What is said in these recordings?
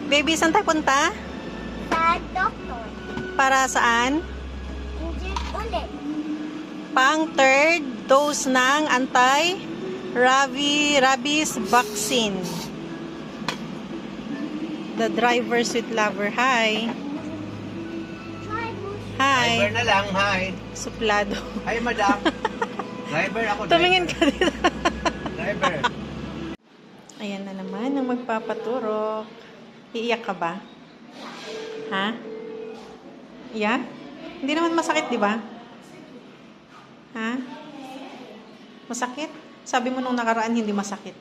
Baby, saan tayo punta? Sa doktor. Para saan? Inject ulit. Pang third dose ng anti-rabies vaccine. The driver's with lover. Hi. Hi. Driver na lang, hi. Suplado. Hi, madam. Driver ako. Tumingin ka dito. Driver. Ayan na naman ang magpapaturok. Iiyak ka ba? Ha? Iyak? Hindi naman masakit, di ba? Ha? Masakit? Sabi mo nung nakaraan hindi masakit.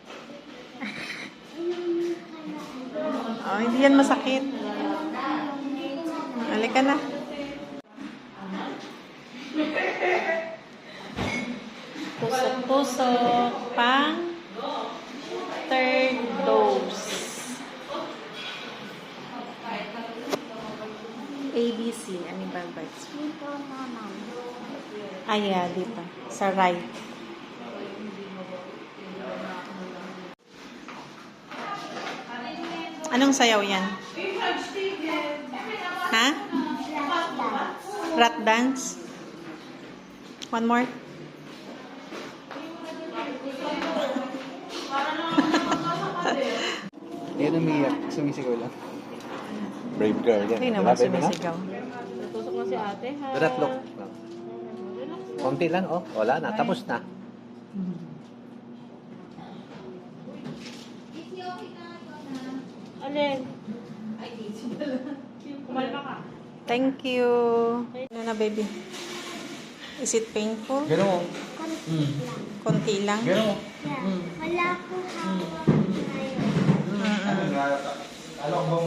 Oh, hindi yan masakit. Halika na. Tusok-tusok. Pang third dose. ABC. Ano yung bites? Dito naman. Yeah, dito. Sa right. Anong sayaw yan? Ha? Rat dance? One more? Yan umiyak. Sumisigaw lang. Brave girl. Yan. Hindi naman sumisigaw. Natusok na si ate, ha? Darat look. Konti lang, oh. Wala na. Tapos na. Alin? Kumalma ka. Thank you. Ano na, baby? Is it painful? Gano'n. Konti lang? Gano'n. Wala po hawak ngayon. Ano bang